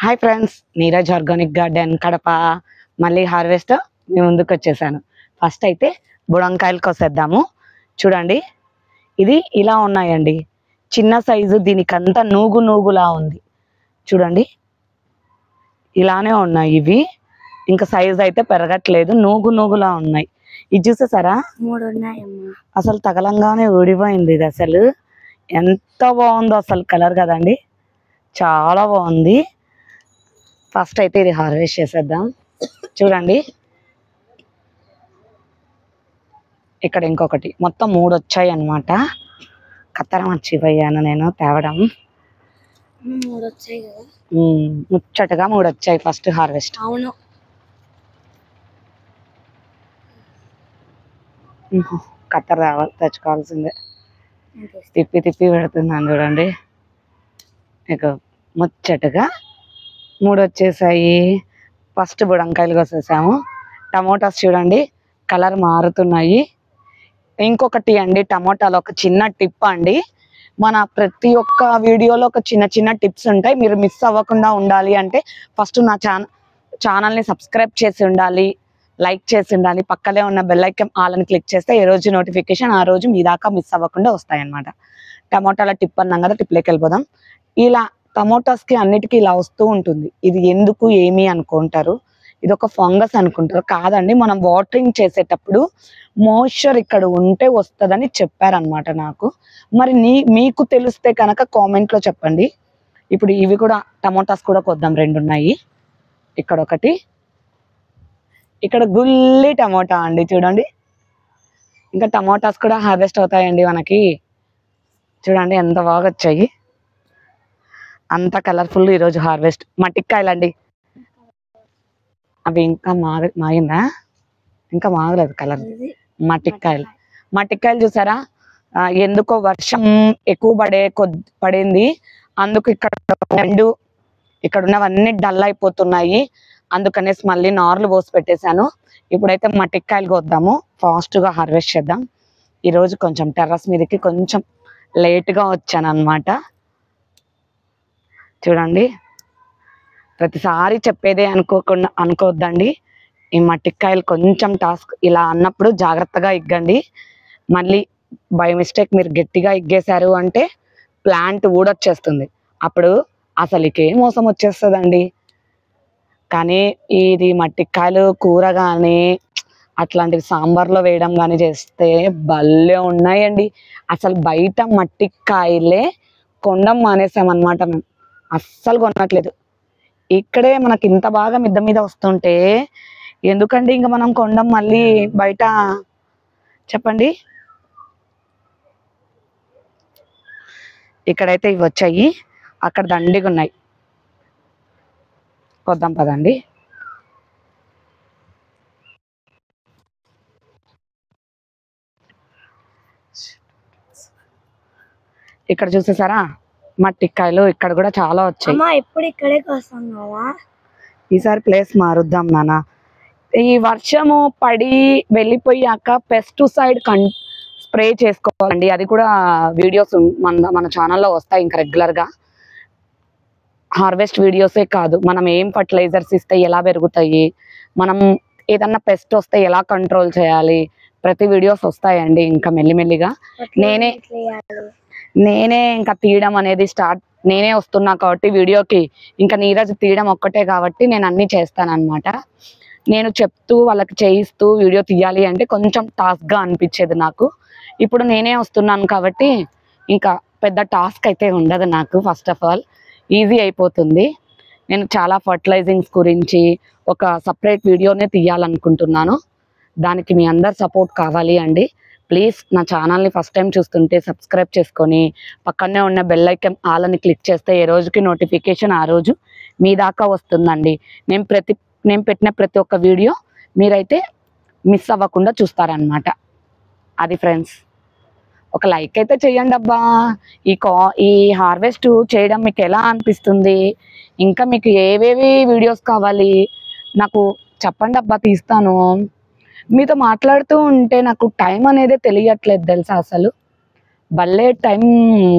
Hi friends, Neeraj organic garden Kadapa మళ్ళీ harvest మీ ముందుకు వచ్చేసాను. ఫస్ట్ అయితే బుడంకాయలు కోసేద్దాము. చూడండి, ఇది ఇలా ఉన్నాయండి, చిన్న సైజు. దీనికంతా నూగు నూగులా ఉంది. చూడండి, ఇలానే ఉన్నాయి ఇవి. ఇంకా సైజు అయితే పెరగట్లేదు, నూగు నూగులా ఉన్నాయి. ఇది చూసేసారా, 3 ఉన్నాయమ్మా. అసలు తగలంగానే ఊడిపోయింది. ఇది అసలు ఎంత బాగుందో అసలు కలర్ కదండి, చాలా బాగుంది. ఫస్ట్ అయితే ఇది హార్వెస్ట్ చేసేద్దాం. చూడండి, ఇక్కడ ఇంకొకటి, మొత్తం 3 వచ్చాయి అన్నమాట. కత్తెర మర్చిపోయాను నేను తేవడం. 3 వచ్చాయి కదా, ముచ్చటగా 3 వచ్చాయి ఫస్ట్ హార్వెస్ట్. అవును. కత్తెర తెచ్చుకోవాల్సిందే. తిప్పి తిప్పి పెడుతున్నాను చూడండి. ఇక ముచ్చటగా 3 వచ్చేసాయి. ఫస్ట్ బుడంకాయలు కోసేసాము. టమోటాస్ చూడండి, కలర్ మారుతున్నాయి. ఇంకొకటి అండి, టమోటాలో ఒక చిన్న టిప్ అండి. మన ప్రతి ఒక్క వీడియోలో ఒక చిన్న చిన్న టిప్స్ ఉంటాయి. మీరు మిస్ అవ్వకుండా ఉండాలి అంటే ఫస్ట్ నా ఛానల్ని సబ్స్క్రైబ్ చేసి ఉండాలి, లైక్ చేసి ఉండాలి. పక్కనే ఉన్న బెల్ ఐకాన్ ఆల్ అని క్లిక్ చేస్తే ఏ రోజు నోటిఫికేషన్ ఆ రోజు మీ దాకా మిస్ అవ్వకుండా వస్తాయన్నమాట. టమోటాల టిప్ అన్నాం కదా, టిప్లోకి వెళ్ళిపోదాం. ఇలా టమోటాస్కి అన్నిటికీ ఇలా వస్తూ ఉంటుంది. ఇది ఎందుకు ఏమి అనుకుంటారు, ఇది ఒక ఫంగస్ అనుకుంటారు. కాదండి, మనం వాటరింగ్ చేసేటప్పుడు మోయిశ్చర్ ఇక్కడ ఉంటే వస్తుందని చెప్పారనమాట నాకు. మరి మీకు తెలిస్తే కనుక కామెంట్లో చెప్పండి. ఇప్పుడు ఇవి కూడా టమోటాస్ కూడా కొద్దాం. 2 ఉన్నాయి. ఇక్కడ ఒకటి, ఇక్కడ గుల్లి టమోటా అండి. చూడండి, ఇంకా టమోటాస్ కూడా హార్వెస్ట్ అవుతాయండి మనకి. చూడండి ఎంత బాగా వచ్చాయి, అంత కలర్ఫుల్. ఈరోజు హార్వెస్ట్ మట్టికాయలండి. అవి ఇంకా మాగిందా, ఇంకా మాగలేదు కలర్. మట్టికాయలు చూసారా, ఎందుకో వర్షం ఎక్కువ పడింది, అందుకు ఇక్కడ ఉన్నవన్నీ డల్ అయిపోతున్నాయి. అందుకనేసి మళ్ళీ నార్లు పోసి పెట్టేశాను. ఇప్పుడైతే మట్టికాయలు కోద్దాము, ఫాస్ట్గా హార్వెస్ట్ చేద్దాం. ఈరోజు కొంచెం టెర్రస్ మీదకి కొంచెం లేట్గా వచ్చాను అనమాట. చూడండి, ప్రతిసారి చెప్పేదే అనుకోవద్దండి. ఈ మట్టికాయలు కొంచెం టాస్క్. ఇలా అన్నప్పుడు జాగ్రత్తగా ఇగ్గండి. మళ్ళీ బై మిస్టేక్ మీరు గట్టిగా ఇగ్గేశారు అంటే ప్లాంట్ ఊడొచ్చేస్తుంది. అప్పుడు అసలుకే మోసం వచ్చేస్తుందండి. కానీ ఇది మట్టికాయలు కూర కానీ అట్లాంటివి సాంబార్లో వేయడం కానీ చేస్తే భలే ఉన్నాయండి. అసలు బయట మట్టికాయలే కొనడం మానేసామన్నమాట. మేము అస్సలు కొనట్లేదు. ఇక్కడే మనకి ఇంత బాగా మిద్ద మీద వస్తుంటే ఎందుకండి ఇంకా మనం కొనడం మళ్ళీ బయట, చెప్పండి. ఇక్కడైతే ఇవి వచ్చాయి, అక్కడ దండిగా ఉన్నాయి. కొద్దాం పదండి. ఇక్కడ చూసేసారా మట్టికాయలు, ఇక్కడ కూడా చాలా వచ్చాయి. ఎప్పుడు ఇక్కడే కోసం కదా, ఈసారి ప్లేస్ మారుద్దాం నాన్న. ఈ వర్షము పడి వెళ్ళిపోయాక పెస్టిసైడ్ స్ప్రే చేసుకోవాలండి. అది కూడా వీడియోస్ మన ఛానల్లో వస్తాయి ఇంకా రెగ్యులర్గా. హార్వెస్ట్ వీడియోసే కాదు, మనం ఏం ఫర్టిలైజర్స్ ఇస్తే ఎలా పెరుగుతాయి, మనం ఏదన్నా పెస్ట్ వస్తే ఎలా కంట్రోల్ చేయాలి, ప్రతి వీడియోస్ వస్తాయండి. ఇంకా మెల్లిమెల్లిగా నేనే ఇంకా తీయడం అనేది నేనే వస్తున్నా కాబట్టి వీడియోకి, ఇంకా నీరజ్ తీయడం ఒక్కటే కాబట్టి నేను అన్నీ చేస్తానన్నమాట. నేను చెప్తూ వాళ్ళకి చేయిస్తూ వీడియో తీయాలి అంటే కొంచెం టాస్క్గా అనిపించేది నాకు. ఇప్పుడు నేనే వస్తున్నాను కాబట్టి ఇంకా పెద్ద టాస్క్ అయితే ఉండదు నాకు. ఫస్ట్ ఆఫ్ ఆల్ ఈజీ అయిపోతుంది. నేను చాలా ఫర్టిలైజింగ్స్ గురించి ఒక సపరేట్ వీడియోనే తీయాలనుకుంటున్నాను. దానికి మీ అందరు సపోర్ట్ కావాలి అండి. ప్లీజ్ నా ఛానల్ని ఫస్ట్ టైం చూస్తుంటే సబ్స్క్రైబ్ చేసుకొని పక్కనే ఉన్న బెల్ ఐకాన్ ఆల్ అని క్లిక్ చేస్తే ఏ రోజుకి నోటిఫికేషన్ ఆ రోజు మీ దాకా వస్తుందండి. నేను పెట్టిన ప్రతి ఒక్క వీడియో మీరైతే మిస్ అవ్వకుండా చూస్తారనమాట. అది ఫ్రెండ్స్, ఒక లైక్ అయితే చేయండి అబ్బా. ఈ హార్వెస్ట్ చేయడం మీకు ఎలా అనిపిస్తుంది, ఇంకా మీకు ఏవేవి వీడియోస్ కావాలి నాకు చెప్పండి అబ్బా, తీస్తాను. మీతో మాట్లాడుతూ ఉంటే నాకు టైం అనేది తెలియట్లేదు తెలుసా. అసలు భలే టైం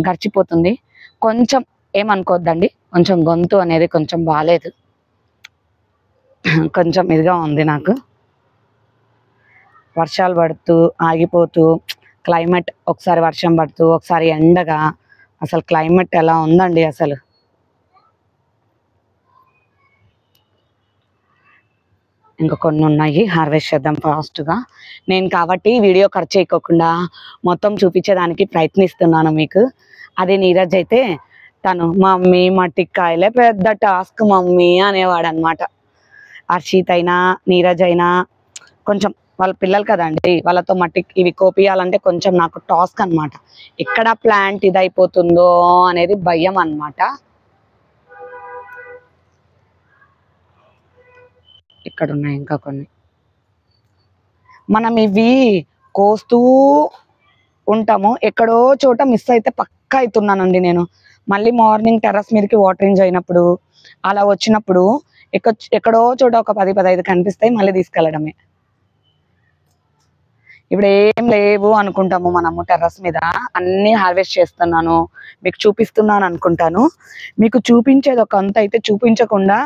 గడిచిపోతుంది. కొంచెం ఏమనుకోవద్దండి, కొంచెం గొంతు అనేది కొంచెం బాగాలేదు, కొంచెం ఇదిగా ఉంది నాకు. వర్షాలు పడుతూ ఆగిపోతూ క్లైమేట్, ఒకసారి వర్షం పడుతూ ఒకసారి ఎండగా, అసలు క్లైమేట్ ఎలా ఉందండి అసలు. ఇంకా కొన్ని ఉన్నాయి, హార్వెస్ట్ చేద్దాం ఫాస్ట్గా. నేను కాబట్టి వీడియో ఖర్చు చేయకోకుండా మొత్తం చూపించేదానికి ప్రయత్నిస్తున్నాను మీకు. అదే నీరజ్ అయితే తను మమ్మీ మట్టికాయలే పెద్ద టాస్క్ మమ్మీ అనేవాడు అనమాట. హర్షిత్ అయినా నీరజ్ అయినా కొంచెం వాళ్ళ పిల్లలు కదండి, వాళ్ళతో మట్టి ఇవి కోపియాలంటే కొంచెం నాకు టాస్క్ అనమాట. ఎక్కడ ప్లాంట్ ఇదైపోతుందో అనేది భయం అనమాట. ఇక్కడ ఉన్నాయి ఇంకా కొన్ని. మనం ఇవి కోస్తూ ఉంటాము, ఎక్కడో చోట మిస్ అయితే పక్కా అవుతున్నానండి నేను. మళ్ళీ మార్నింగ్ టెర్రస్ మీదకి వాటరింగ్ అయినప్పుడు అలా వచ్చినప్పుడు ఎక్కడో చోట ఒక 10-15 కనిపిస్తాయి, మళ్ళీ తీసుకెళ్ళడమే. ఇప్పుడు ఏం లేవు అనుకుంటాము మనము, టెర్రస్ మీద అన్ని హార్వెస్ట్ చేస్తున్నాను మీకు చూపిస్తున్నాను అనుకుంటాను. మీకు చూపించేది ఒక అంత అయితే చూపించకుండా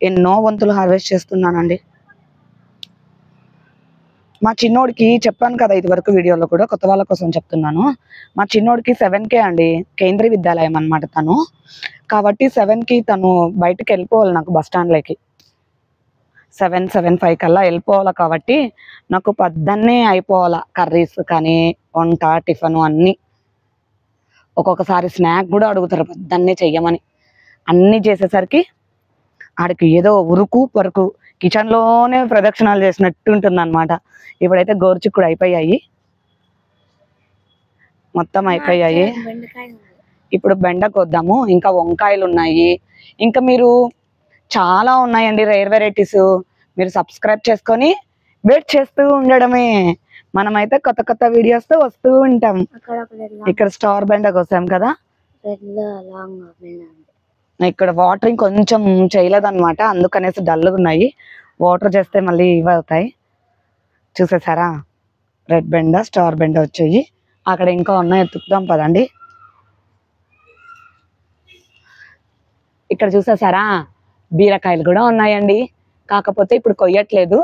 ఎన్నో వంతులు హార్వెస్ట్ చేస్తున్నానండి. మా చిన్నోడికి చెప్పాను కదా ఇది వరకు వీడియోలో కూడా, కొత్త వాళ్ళ కోసం చెప్తున్నాను. మా చిన్నోడికి 7K అండి, కేంద్రీయ విద్యాలయం అనమాట తను. కాబట్టి 7కి తను బయటకు వెళ్ళిపోవాలి, నాకు బస్ స్టాండ్లోకి 7-7:05 కల్లా వెళ్ళిపోవాలి. కాబట్టి నాకు పొద్దున్నే అయిపోవాలా, కర్రీస్ కానీ వంట టిఫిన్ అన్నీ. ఒక్కొక్కసారి స్నాక్ కూడా అడుగుతారు పొద్దున్నే చెయ్యమని. అన్నీ చేసేసరికి ఆడికి ఏదో ఉరుకు పరుకు కిచెన్లోనే ప్రదక్షిణాలు చేసినట్టు ఉంటుంది అనమాట. ఇప్పుడైతే గోరుచిక్కుడు అయిపోయాయి, మొత్తం అయిపోయాయి. ఇప్పుడు బెండకు వద్దాము, ఇంకా వంకాయలు ఉన్నాయి, ఇంకా మీరు చాలా ఉన్నాయండి రేర్ వెరైటీస్. మీరు సబ్స్క్రైబ్ చేసుకొని వెయిట్ చేస్తూ ఉండడమే. మనమైతే కొత్త కొత్త వీడియోస్తో వస్తూ ఉంటాం. ఇక్కడ స్టార్ బెండకు వస్తాం కదా, ఇక్కడ వాటరింగ్ కొంచెం చేయలేదన్నమాట, అందుకనేసి డల్గా ఉన్నాయి. వాటర్ చేస్తే మళ్ళీ ఇవి అవుతాయి. చూసేసారా, రెడ్ బెండ స్టార్ బెండ వచ్చాయి. అక్కడ ఇంకా ఉన్నాయి, ఎత్తుకుదాం పదండి. ఇక్కడ చూసేసారా, బీరకాయలు కూడా ఉన్నాయండి, కాకపోతే ఇప్పుడు కొయ్యట్లేదు.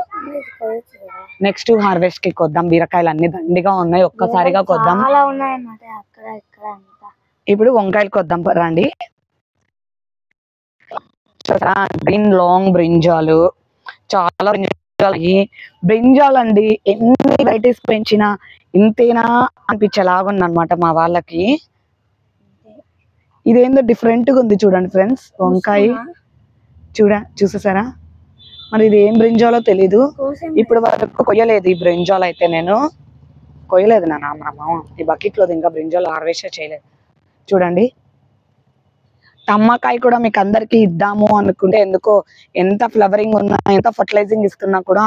నెక్స్ట్ హార్వెస్ట్ కి కొద్దాం. బీరకాయలు అన్ని దండిగా ఉన్నాయి, ఒక్కసారిగా కొద్దాం. ఇప్పుడు వంకాయలు కొద్దాం రండి. గ్రీన్ లాంగ్ బ్రింజాలు, చాలా బ్రింజాలు అండి. ఎన్ని వెరైటీస్ పెంచినా ఇంతేనా అనిపించేలాగుందనమాట మా వాళ్ళకి. ఇదేందో డిఫరెంట్గా ఉంది చూడండి ఫ్రెండ్స్, వంకాయ చూసేసారా. మరి ఇది ఏం బ్రింజాలో తెలీదు, ఇప్పుడు వరకు కొయ్యలేదు ఈ బ్రింజాలు అయితే. నేను కొయ్యలేదు ఈ బకెట్లో ఇంకా బ్రింజాలు హార్వెస్ట్ చేయలేదు. చూడండి, తమ్మకాయ కూడా మీకు అందరికి ఇద్దాము అనుకుంటే ఎందుకో ఎంత ఫ్లవరింగ్ ఉన్నా, ఎంత ఫర్టిలైజింగ్ ఇస్తున్నా కూడా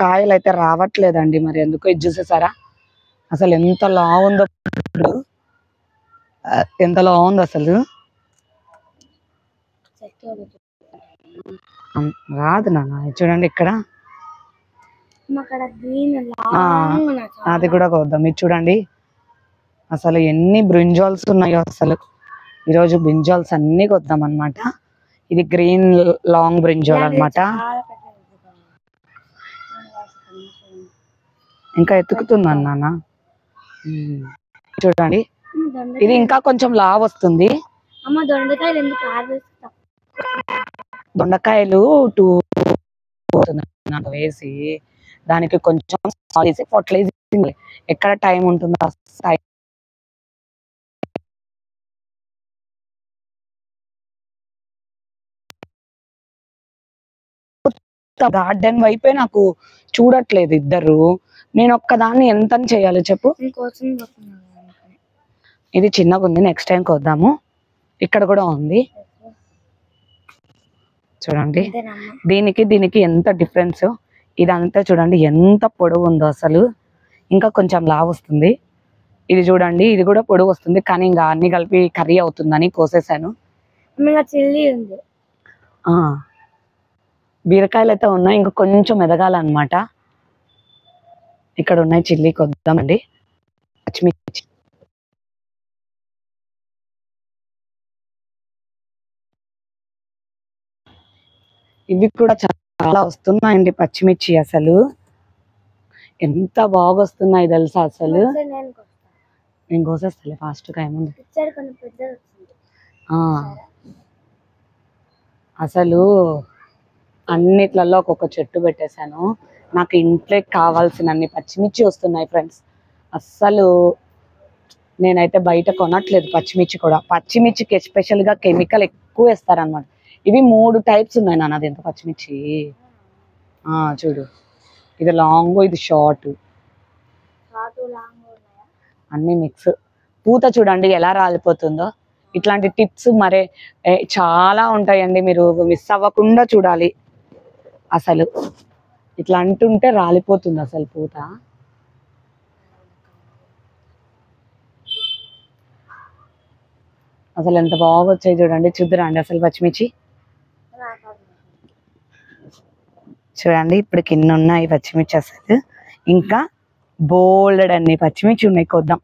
కాయలు అయితే రావట్లేదండి. మరి ఎందుకో. ఇది చూసేసారా, అసలు ఎంత లా ఉందో, ఎంత లా ఉందో అసలు. రాదు నాన్న, చూడండి ఇక్కడ అది కూడా కొద్దాం. ఇది చూడండి అసలు ఎన్ని బ్రింజాల్స్ ఉన్నాయో అసలు. ఈరోజు బ్రింజాల్స్ అన్ని కొద్దాం అనమాట. ఇది గ్రీన్ లాంగ్ బ్రింజాల్ అనమాట. ఇంకా ఎత్తుకుతున్నాను నాన్న. చూడండి, ఇది ఇంకా కొంచెం లావ్ వస్తుంది. దొండకాయలు 2 వేసి దానికి కొంచెం ఫర్టిలైజింగ్, ఎక్కడ టైం ఉంటుందో గార్డెన్ వైపే నాకు చూడట్లేదు ఇద్దరు. నేను ఒక్కదాన్ని ఎంత చేయాలి చెప్పు. ఇది చిన్నగా ఉంది, నెక్స్ట్ టైం కొద్దాము. ఇక్కడ కూడా ఉంది చూడండి, దీనికి ఎంత డిఫరెన్స్. ఇదంతా చూడండి ఎంత పొడవు ఉందో అసలు. ఇంకా కొంచెం లావు వస్తుంది. ఇది చూడండి, ఇది కూడా పొడవు వస్తుంది, కానీ ఇంకా అన్ని కలిపి కర్రీ అవుతుందని కోసేసాను. బీరకాయలు అయితే ఉన్నాయి, ఇంకా కొంచెం ఎదగాలన్నమాట. ఇక్కడ ఉన్నాయి చిల్లీ కొద్దామండి, పచ్చిమిర్చి ఇవి కూడా చాలా వస్తున్నాయండి పచ్చిమిర్చి. అసలు ఎంత బాగా వస్తున్నాయి తెలుసా అసలు. నేను కోసేస్తాలే ఫాస్ట్గా, ఏముంది. అసలు అన్నిట్లలో ఒక్కొక్క చెట్టు పెట్టేశాను. నాకు ఇంట్లోకి కావాల్సిన అన్ని పచ్చిమిర్చి వస్తున్నాయి ఫ్రెండ్స్. అస్సలు నేనైతే బయట కొనట్లేదు పచ్చిమిర్చి కూడా. పచ్చిమిర్చికి ఎస్పెషల్గా కెమికల్ ఎక్కువ వేస్తారనమాట. ఇవి 3 టైప్స్ ఉన్నాయి నాన్న. అది ఎంత పచ్చిమిర్చి చూడు, ఇది లాంగ్, ఇది షార్ట్, అన్ని మిక్స్. పూత చూడండి ఎలా రాలిపోతుందో. ఇట్లాంటి టిప్స్ మరే చాలా ఉంటాయండి, మీరు మిస్ అవ్వకుండా చూడాలి. అసలు ఇట్లా అంటుంటే రాలిపోతుంది అసలు పూత. అసలు ఎంత బాగా వచ్చాయి చూడండి. చూద్దురా అండి అసలు పచ్చిమిర్చి చూడండి. ఇప్పుడు కింద ఉన్నాయి పచ్చిమిర్చి. అసలు ఇంకా బోల్డ్ అన్ని పచ్చిమిర్చి ఉన్నాయి. కొద్దాం.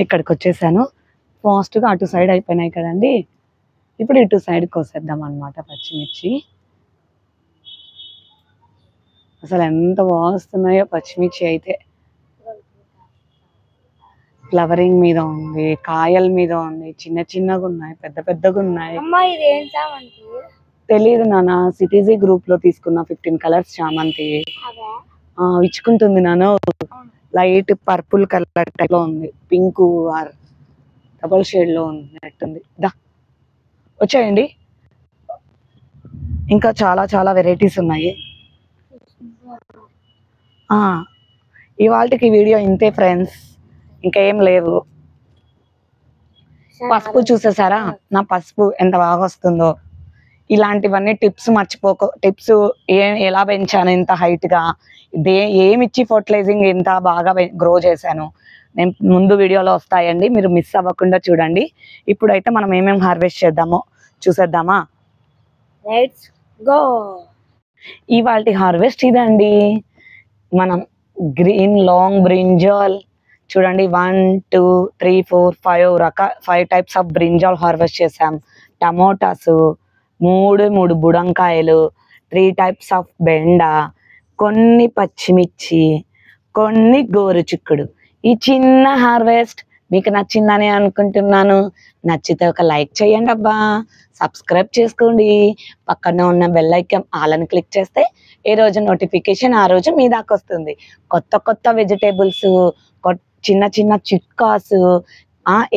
ఇక్కడికి వచ్చేసాను. ఫాస్ట్గా అటు సైడ్ అయిపోయినాయి కదండి. ఇప్పుడు ఇటు సైడ్ కోసేద్దాం అనమాట పచ్చిమిర్చి. అసలు ఎంత బాగా వస్తున్నాయో పచ్చిమిర్చి అయితే. ఫ్లవరింగ్ మీద ఉంది, కాయల మీద ఉంది, చిన్న చిన్నగా ఉన్నాయి, పెద్ద పెద్దగా ఉన్నాయి. తెలియదు నాన్న. సిటీజీ గ్రూప్ లో తీసుకున్న 15 కలర్స్ చామంతి. ఇచ్చుకుంటుంది నాన్న. లైట్ పర్పుల్ కలర్ టైప్ లో ఉంది, పింక్ ఆర్ డబల్ షేడ్ లో ఉన్నట్టుంది. దా వచ్చాయండి. ఇంకా చాలా చాలా వెరైటీస్ ఉన్నాయి. ఇవాళకి వీడియో ఇంతే ఫ్రెండ్స్, ఇంకా ఏం లేవు. పసుపు చూసేసారా నా పసుపు ఎంత బాగా వస్తుందో. ఇలాంటివన్నీ టిప్స్ మర్చిపోక. టిప్స్ ఎలా పెంచాను ఇంత హైట్ గా, ఏమిచ్చి ఫర్టిలైజింగ్ ఎంత బాగా గ్రో చేశాను, నేను ముందు వీడియోలో వస్తాయండి, మీరు మిస్ అవ్వకుండా చూడండి. ఇప్పుడైతే మనం ఏమేమి హార్వెస్ట్ చేద్దామో చూసేద్దామా. Let's go. ఇవాల్టి హార్వెస్ట్ ఇదండి. మనం గ్రీన్ లాంగ్ బ్రింజాల్ చూడండి, 1 2 3 4 5 టైప్స్ ఆఫ్ బ్రింజాల్ హార్వెస్ట్ చేసాం. టమోటాస్ 3 బుడంకాయలు, 3 టైప్స్ ఆఫ్ బెండ, కొన్ని పచ్చిమిర్చి, కొన్ని గోరుచిక్కుడు. ఈ చిన్న హార్వెస్ట్ మీకు నచ్చిందని అనుకుంటున్నాను. నచ్చితే ఒక లైక్ చేయండి అబ్బా, సబ్స్క్రైబ్ చేసుకోండి, పక్కన ఉన్న బెల్ ఐకాన్ ఆల్ అని క్లిక్ చేస్తే ఏ రోజు నోటిఫికేషన్ ఆ రోజు మీ దాకా వస్తుంది. కొత్త కొత్త వెజిటేబుల్స్, చిన్న చిన్న చిట్కాస్,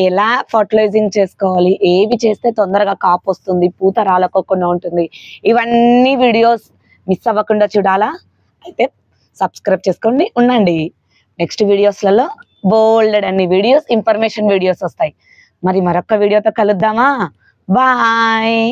ఎలా ఫర్టిలైజింగ్ చేసుకోవాలి, ఏవి చేస్తే తొందరగా కాపు వస్తుంది, పూత రాలకోకుండా ఉంటుంది, ఇవన్నీ వీడియోస్ మిస్ అవ్వకుండా చూడాలా. అయితే సబ్స్క్రైబ్ చేసుకోండి, ఉండండి. నెక్స్ట్ వీడియోస్లలో బోల్డ్ అన్ని వీడియోస్, ఇన్ఫర్మేషన్ వీడియోస్ వస్తాయి. మరి మరొక వీడియోతో కలుద్దామా. బాయ్.